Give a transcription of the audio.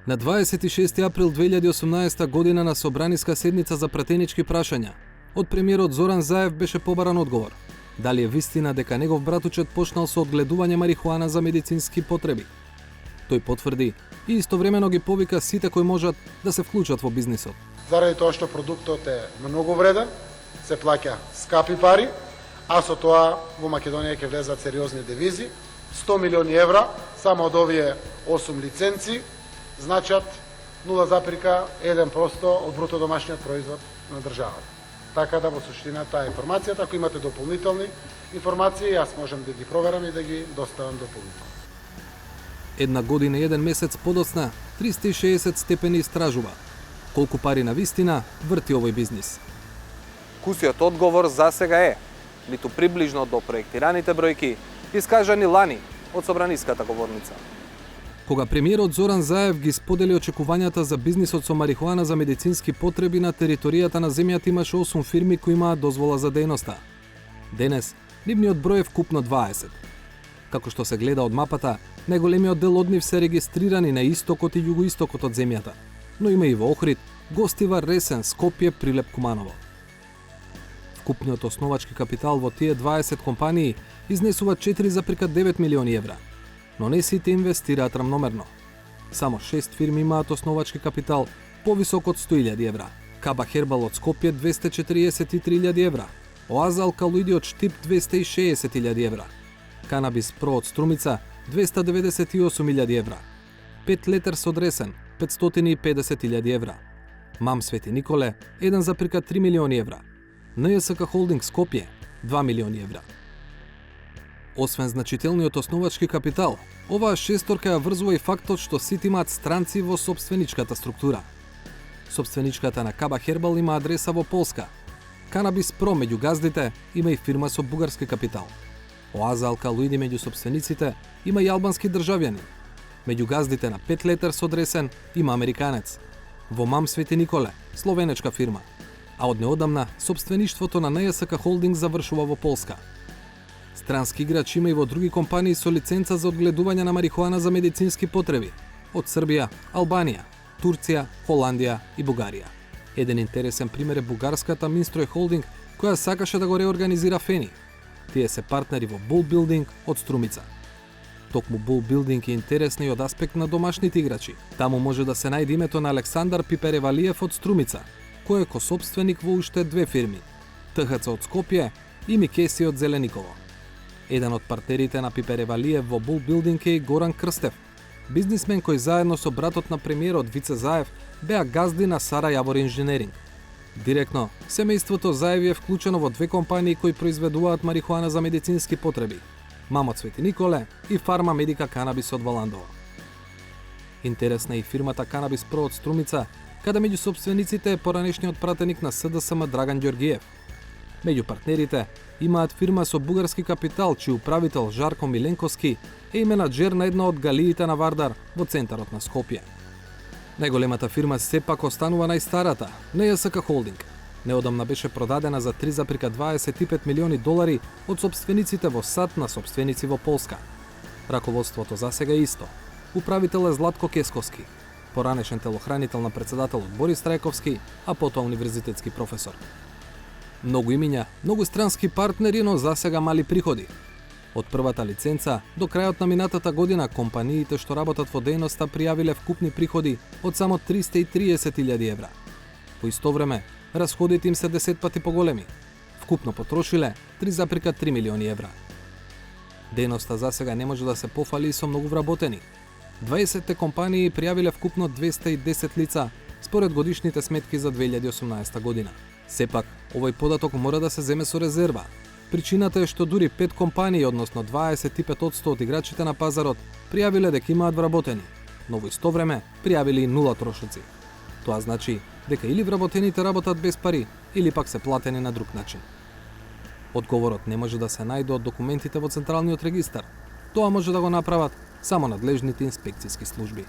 На 26 април 2018 година на собраниска седница за пратенички прашања, од премиерот Зоран Заев беше побаран одговор. Дали е вистина дека негов братучет почнал со одгледување марихуана за медицински потреби? Тој потврди и истовремено ги повика сите кои можат да се вклучат во бизнисот. Заради тоа што продуктот е многу вреден, се плаќа скапи пари, а со тоа во Македонија ќе влезат сериозни девизи. 100 милиони евра само од овие 8 лиценци значат 0,1% од бруто домашниот производ на државата. Така да во суштина таа информацијата, ако имате дополнителни информации, јас можам да ги проверам и да ги доставам дополнително. Една година и еден месец подоцна, 360 степени истражува. Колку пари на вистина врти овој бизнис? Кусиот одговор засега е ниту приближно до проектираните бројки, искажани лани од собраниската говорница. Кога премиерот Зоран Заев ги сподели очекувањата за бизнисот со марихуана за медицински потреби на територијата на земјата, имаше 8 фирми кои имаат дозвола за дејноста. Денес нивниот број е вкупно 20. Како што се гледа од мапата, најголемиот дел од нив се регистрирани на истокот и југоистокот од земјата, но има и во Охрид, Гостивар, Ресен, Скопје, Прилеп, Куманово. Вкупниот основачки капитал во тие 20 компании изнесува 4,9 милиони евра, но не сите инвестираат рамномерно. Само 6 фирми имаат основачки капитал повисок од 100.000 евра. Каба Хербал од Скопје 243.000 евра, Оаза Алкалоиди од Штип 260.000 евра, Канабис Про од Струмица 298.000 евра, 5 Летерс од Ресен 550.000 евра, Мам Свети Николе 1,3 милиони евра, НСК Холдинг Скопје 2 милиони евра. Освен значителниот основачки капитал, оваа шесторка ја врзува и фактот што сите имаат странци во собственичката структура. Собственичката на Каба Хербал има адреса во Полска. Канабис Про меѓу газдите има и фирма со бугарски капитал. Оаза Алкалоиди меѓу собствениците има и албански државјанин. Меѓу газдите на 5 Летерс од Ресен има американец. Во Мам Свети Николе, словенечка фирма. А од неодамна, собствеништвото на НСК Холдинг завршува во Полска. Странски играч има и во други компании со лиценца за одгледување на марихуана за медицински потреби, од Србија, Албанија, Турција, Холандија и Бугарија. Еден интересен пример е бугарската Минстрој Холдинг, која сакаше да го реорганизира Фени. Тие се партнери во Bull Building од Струмица. Токму Bull Building е интересна и од аспект на домашните играчи. Таму може да се најде името на Александар Пиперевалиев од Струмица, кој е косопственик во уште 2 фирми, ТХЦ од Скопје и Микеси од Зелениково. Еден од партнерите на Пиперевалиев во Bull Building е Горан Крстев, бизнисмен кој заедно со братот на премиерот Вице Заев беа газди на Сара Јавор Инженеринг. Директно, семејството Заеви е вклучено во 2 компании кои произведуваат марихуана за медицински потреби, Мамот Свети Николе и Фарма Медика Канабис од Валандово. Интересна е и фирмата Канабис Про од Струмица, каде меѓу собствениците е поранешниот пратеник на СДСМ Драган Ѓоргиев. Меѓу партнерите имаат фирма со бугарски капитал, чиј управител Жарко Миленковски е и менаџер на една од галиите на Вардар во центарот на Скопје. Најголемата фирма сепак останува најстарата, НСК Холдинг. Неодамна беше продадена за 3,25 милиони долари од собствениците во САД на собственици во Полска. Раководството засега е исто. Управител е Златко Кесковски, поранешен телохранител на председателот Борис Трајковски, а потоа универзитетски професор. Многу имиња, многу странски партнери, но засега мали приходи. Од првата лиценца до крајот на минатата година компаниите што работат во дејноста пријавиле вкупни приходи од само 330.000 евра. По исто време, расходите им се 10 пати поголеми. Вкупно потрошиле 3,3 милиони евра. Дејноста засега не може да се пофали со многу вработени. 20 компании пријавиле вкупно 210 лица според годишните сметки за 2018 година. Сепак, овој податок мора да се земе со резерва. Причината е што дури 5 компании, односно 25% од играчите на пазарот, пријавиле дека имаат вработени, но во исто време пријавиле и 0 трошоци. Тоа значи дека или вработените работат без пари, или пак се платени на друг начин. Одговорот не може да се најде од документите во Централниот регистар. Тоа може да го направат само надлежните инспекцијски служби.